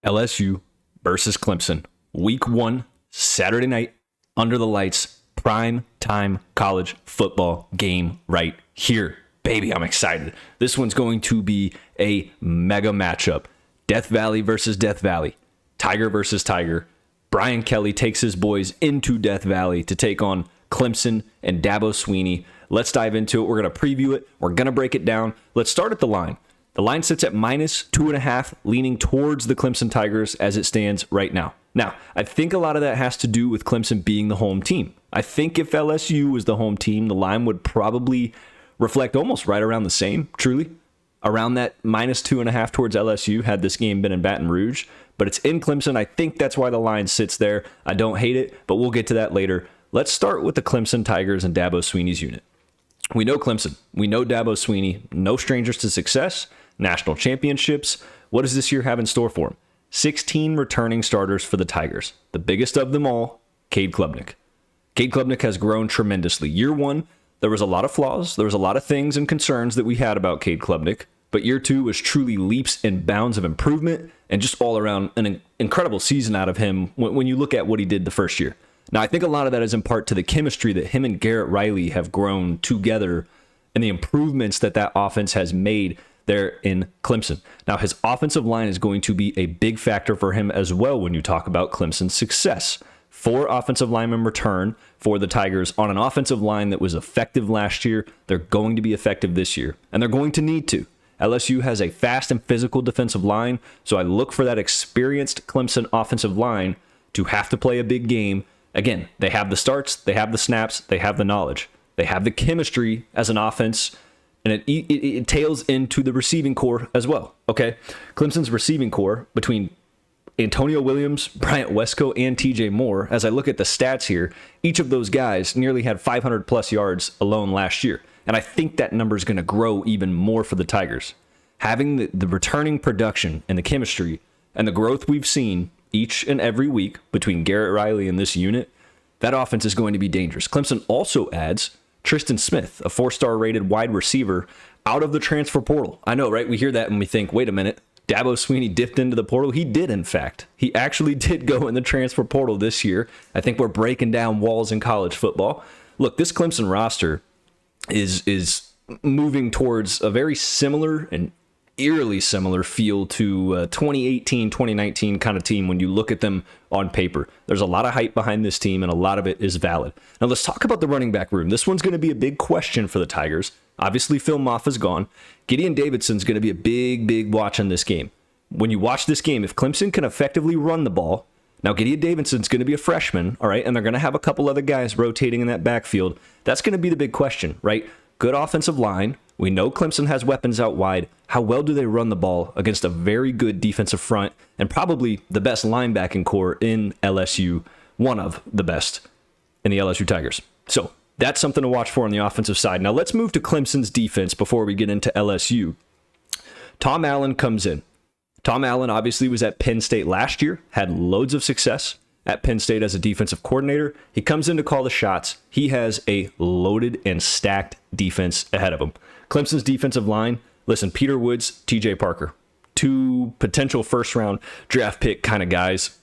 LSU versus Clemson. Week 1, Saturday night, under the lights, prime time college football game right here. Baby, I'm excited. This one's going to be a mega matchup. Death Valley versus Death Valley. Tiger versus Tiger. Brian Kelly takes his boys into Death Valley to take on Clemson and Dabo Swinney. Let's dive into it. We're going to preview it. We're going to break it down. Let's start at the line. The line sits at -2.5, leaning towards the Clemson Tigers as it stands right now. Now, I think a lot of that has to do with Clemson being the home team. I think if LSU was the home team, the line would probably reflect almost right around the same, truly. Around that -2.5 towards LSU had this game been in Baton Rouge. But it's in Clemson. I think that's why the line sits there. I don't hate it, but we'll get to that later. Let's start with the Clemson Tigers and Dabo Swinney's unit. We know Clemson. We know Dabo Swinney. No strangers to success. National championships. What does this year have in store for him? 16 returning starters for the Tigers. The biggest of them all, Cade Klubnik. Cade Klubnik has grown tremendously. Year 1, there was a lot of flaws. There was a lot of things and concerns that we had about Cade Klubnik. But year 2 was truly leaps and bounds of improvement and just all around an incredible season out of him when you look at what he did the first year. Now, I think a lot of that is in part to the chemistry that him and Garrett Riley have grown together and the improvements that offense has made there in Clemson. Now, his offensive line is going to be a big factor for him as well when you talk about Clemson's success. 4 offensive linemen return for the Tigers on an offensive line that was effective last year. They're going to be effective this year, and they're going to need to. LSU has a fast and physical defensive line, so I look for that experienced Clemson offensive line to have to play a big game. Again, they have the starts, they have the snaps, they have the knowledge. They have the chemistry as an offense, and it tails into the receiving core as well, okay? Clemson's receiving core between Antonio Williams, Bryant Wesco, and TJ Moore, as I look at the stats here, each of those guys nearly had 500-plus yards alone last year. And I think that number is going to grow even more for the Tigers. Having the returning production and the chemistry and the growth we've seen each and every week between Garrett Riley and this unit, that offense is going to be dangerous. Clemson also adds Tristan Smith, a 4-star rated wide receiver, out of the transfer portal. I know, right? We hear that and we think, wait a minute, Dabo Swinney dipped into the portal. He did, in fact. He actually did go in the transfer portal this year. I think we're breaking down walls in college football. Look, this Clemson roster is moving towards a very similar and eerily similar feel to 2018, 2019 kind of team when you look at them on paper. There's a lot of hype behind this team, and a lot of it is valid. Now, let's talk about the running back room. This one's going to be a big question for the Tigers. Obviously, Phil Moff is gone. Gideon Davidson's going to be a big watch in this game. When you watch this game, if Clemson can effectively run the ball, now Gideon Davidson's going to be a freshman, all right, and they're going to have a couple other guys rotating in that backfield. That's going to be the big question, right? Good offensive line. We know Clemson has weapons out wide. How well do they run the ball against a very good defensive front and probably the best linebacking core in LSU, one of the best in the LSU Tigers? So that's something to watch for on the offensive side. Now let's move to Clemson's defense before we get into LSU. Tom Allen comes in. Tom Allen obviously was at Penn State last year, had loads of success at Penn State as a defensive coordinator. He comes in to call the shots. He has a loaded and stacked defense ahead of him. Clemson's defensive line, listen, Peter Woods, TJ Parker, 2 potential first-round draft pick kind of guys.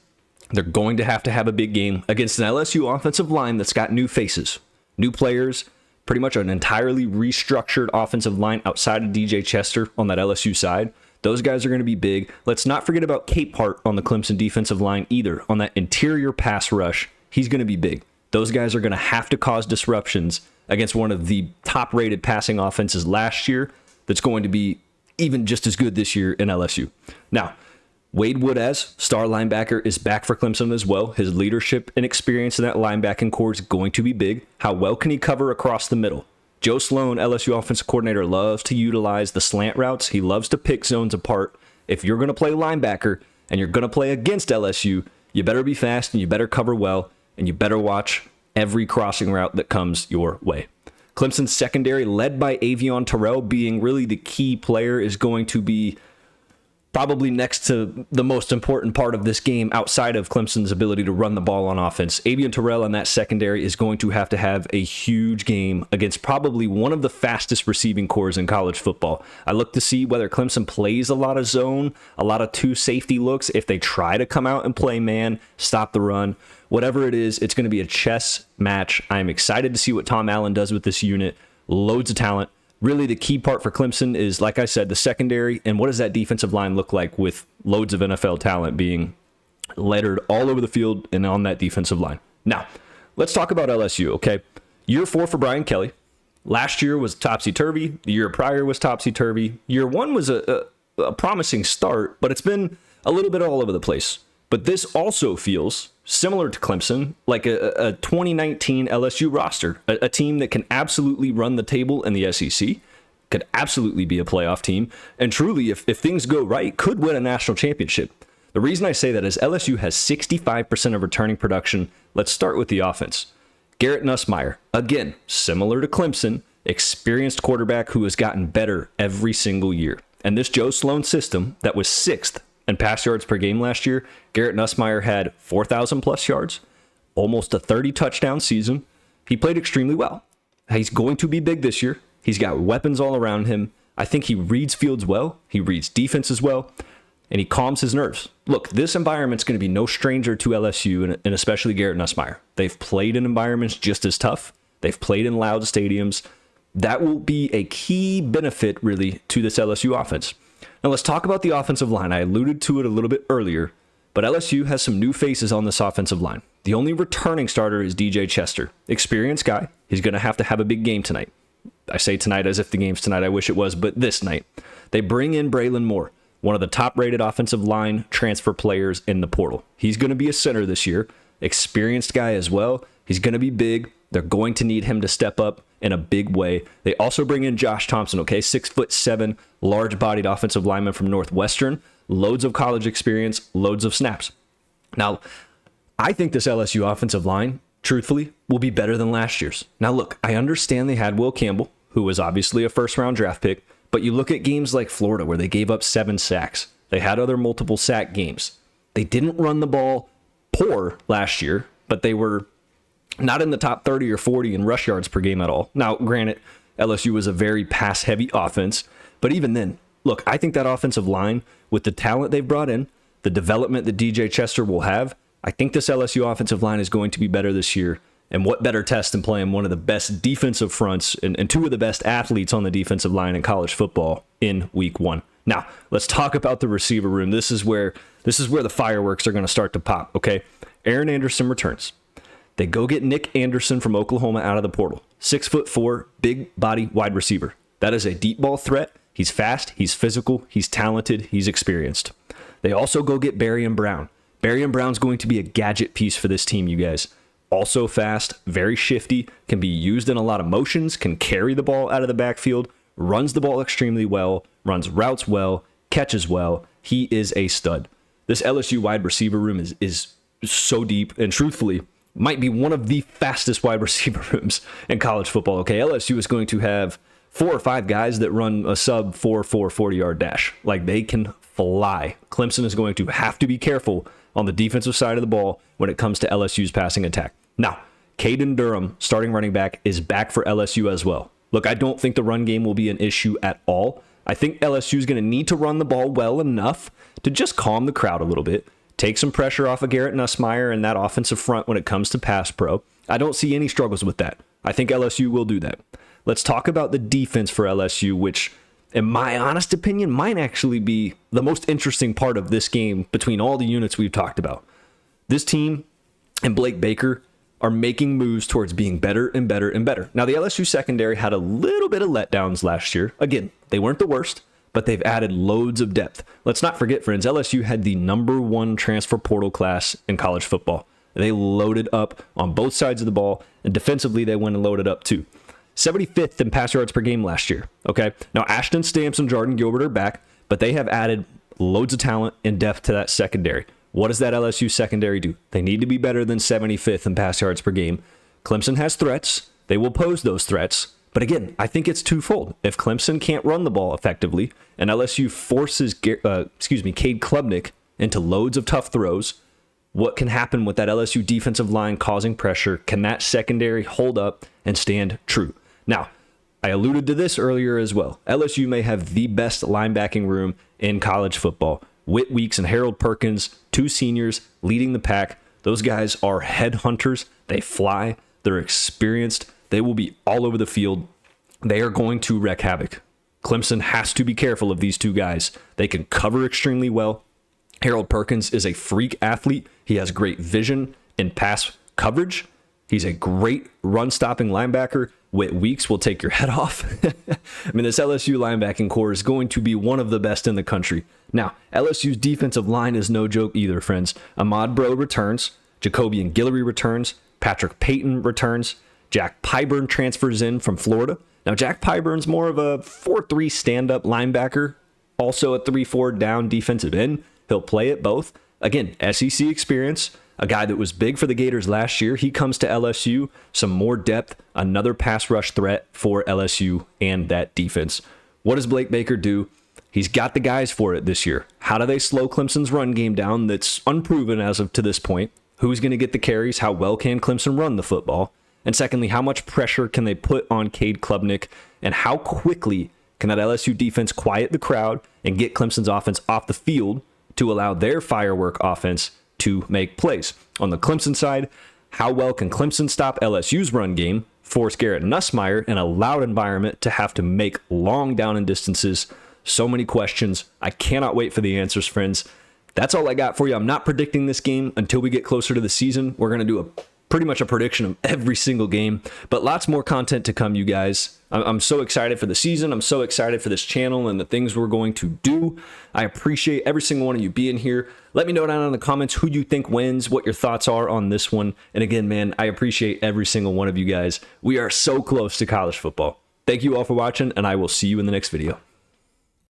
They're going to have a big game against an LSU offensive line that's got new faces, new players, pretty much an entirely restructured offensive line outside of DJ Chester on that LSU side. Those guys are going to be big. Let's not forget about Capehart on the Clemson defensive line either. On that interior pass rush, he's going to be big. Those guys are going to have to cause disruptions against one of the top-rated passing offenses last year that's going to be even just as good this year in LSU. Now, Wade Wood as star linebacker is back for Clemson as well. His leadership and experience in that linebacking core is going to be big. How well can he cover across the middle? Joe Sloan, LSU offensive coordinator, loves to utilize the slant routes. He loves to pick zones apart. If you're going to play linebacker and you're going to play against LSU, you better be fast and you better cover well and you better watch every crossing route that comes your way. Clemson's secondary, led by Avion Terrell being really the key player, is going to be probably next to the most important part of this game outside of Clemson's ability to run the ball on offense. Abian Terrell and that secondary is going to have a huge game against probably one of the fastest receiving cores in college football. I look to see whether Clemson plays a lot of zone, a lot of two safety looks. If they try to come out and play man, stop the run, whatever it is, it's going to be a chess match. I'm excited to see what Tom Allen does with this unit. Loads of talent. Really, the key part for Clemson is, like I said, the secondary, and what does that defensive line look like with loads of NFL talent being lettered all over the field and on that defensive line. Now, let's talk about LSU, okay? Year 4 for Brian Kelly. Last year was topsy-turvy. The year prior was topsy-turvy. Year 1 was a promising start, but it's been a little bit all over the place. But this also feels similar to Clemson, like a 2019 LSU roster, a team that can absolutely run the table in the SEC, could absolutely be a playoff team, and truly, if things go right, could win a national championship. The reason I say that is LSU has 65% of returning production. Let's start with the offense. Garrett Nussmeier, again, similar to Clemson, experienced quarterback who has gotten better every single year. And this Joe Sloan system that was 6th and pass yards per game last year, Garrett Nussmeier had 4,000 plus yards, almost a 30 touchdown season. He played extremely well. He's going to be big this year. He's got weapons all around him. I think he reads fields well. He reads defenses well, and he calms his nerves. Look, this environment's going to be no stranger to LSU and especially Garrett Nussmeier. They've played in environments just as tough. They've played in loud stadiums. That will be a key benefit, really, to this LSU offense. Now let's talk about the offensive line. I alluded to it a little bit earlier, but LSU has some new faces on this offensive line. The only returning starter is DJ Chester. Experienced guy. He's going to have a big game tonight. I say tonight as if the game's tonight. I wish it was, but this night. They bring in Braylon Moore, one of the top-rated offensive line transfer players in the portal. He's going to be a center this year. Experienced guy as well. He's going to be big. They're going to need him to step up in a big way. They also bring in Josh Thompson, okay? 6'7", large-bodied offensive lineman from Northwestern. Loads of college experience, loads of snaps. Now, I think this LSU offensive line, truthfully, will be better than last year's. Now, look, I understand they had Will Campbell, who was obviously a first-round draft pick, but you look at games like Florida where they gave up 7 sacks. They had other multiple sack games. They didn't run the ball poor last year, but they were not in the top 30 or 40 in rush yards per game at all. Now, granted, LSU was a very pass-heavy offense, but even then, look, I think that offensive line, with the talent they've brought in, the development that DJ Chester will have, I think this LSU offensive line is going to be better this year. And what better test than playing one of the best defensive fronts and 2 of the best athletes on the defensive line in college football in week 1. Now, let's talk about the receiver room. This is where the fireworks are going to start to pop, okay? Aaron Anderson returns. They go get Nick Anderson from Oklahoma out of the portal. 6'4", big body wide receiver. That is a deep ball threat. He's fast, he's physical, he's talented, he's experienced. They also go get Barrion Brown. Barrion Brown's going to be a gadget piece for this team, you guys. Also fast, very shifty, can be used in a lot of motions, can carry the ball out of the backfield, runs the ball extremely well, runs routes well, catches well. He is a stud. This LSU wide receiver room is so deep, and truthfully, might be one of the fastest wide receiver rooms in college football. Okay, LSU is going to have 4 or 5 guys that run a sub 4.4 40-yard dash. Like, they can fly. Clemson is going to have to be careful on the defensive side of the ball when it comes to LSU's passing attack. Now, Caden Durham, starting running back, is back for LSU as well. Look, I don't think the run game will be an issue at all. I think LSU is going to need to run the ball well enough to just calm the crowd a little bit, take some pressure off of Garrett Nussmeier and that offensive front when it comes to pass pro. I don't see any struggles with that. I think LSU will do that. Let's talk about the defense for LSU, which, in my honest opinion, might actually be the most interesting part of this game between all the units we've talked about. This team and Blake Baker are making moves towards being better and better and better. Now, the LSU secondary had a little bit of letdowns last year. Again, they weren't the worst, but they've added loads of depth. Let's not forget, friends, LSU had the #1 transfer portal class in college football. They loaded up on both sides of the ball, and defensively, they went and loaded up too. 75th in pass yards per game last year, okay? Now, Ashton Stamps and Jordan Gilbert are back, but they have added loads of talent and depth to that secondary. What does that LSU secondary do? They need to be better than 75th in pass yards per game. Clemson has threats. They will pose those threats, But again, I think it's twofold. If Clemson can't run the ball effectively and LSU forces Cade Klubnik into loads of tough throws, what can happen with that LSU defensive line causing pressure? Can that secondary hold up and stand true? Now, I alluded to this earlier as well. LSU may have the best linebacking room in college football. Whit Weeks and Harold Perkins, two seniors leading the pack. Those guys are headhunters. They fly. They're experienced. They will be all over the field. They are going to wreak havoc. Clemson has to be careful of these two guys. They can cover extremely well. Harold Perkins is a freak athlete. He has great vision in pass coverage. He's a great run-stopping linebacker. Whit Weeks will take your head off. I mean, this LSU linebacking core is going to be one of the best in the country. Now, LSU's defensive line is no joke either, friends. Ahmad Bro returns. Jacobian Guillory returns. Patrick Payton returns. Jack Pyburn transfers in from Florida. Now, Jack Pyburn's more of a 4-3 stand-up linebacker, also a 3-4 down defensive end. He'll play at both. Again, SEC experience, a guy that was big for the Gators last year. He comes to LSU, some more depth, another pass rush threat for LSU and that defense. What does Blake Baker do? He's got the guys for it this year. How do they slow Clemson's run game down that's unproven as of to this point? Who's going to get the carries? How well can Clemson run the football? And secondly, how much pressure can they put on Cade Klubnik? And how quickly can that LSU defense quiet the crowd and get Clemson's offense off the field to allow their firework offense to make plays? On the Clemson side, how well can Clemson stop LSU's run game, force Garrett Nussmeier in a loud environment to have to make long down and distances? So many questions. I cannot wait for the answers, friends. That's all I got for you. I'm not predicting this game until we get closer to the season. We're going to do pretty much a prediction of every single game, but lots more content to come, you guys. I'm so excited for the season. I'm so excited for this channel and the things we're going to do. I appreciate every single one of you being here. Let me know down in the comments who you think wins, what your thoughts are on this one. And again, man, I appreciate every single one of you guys. We are so close to college football. Thank you all for watching, and I will see you in the next video.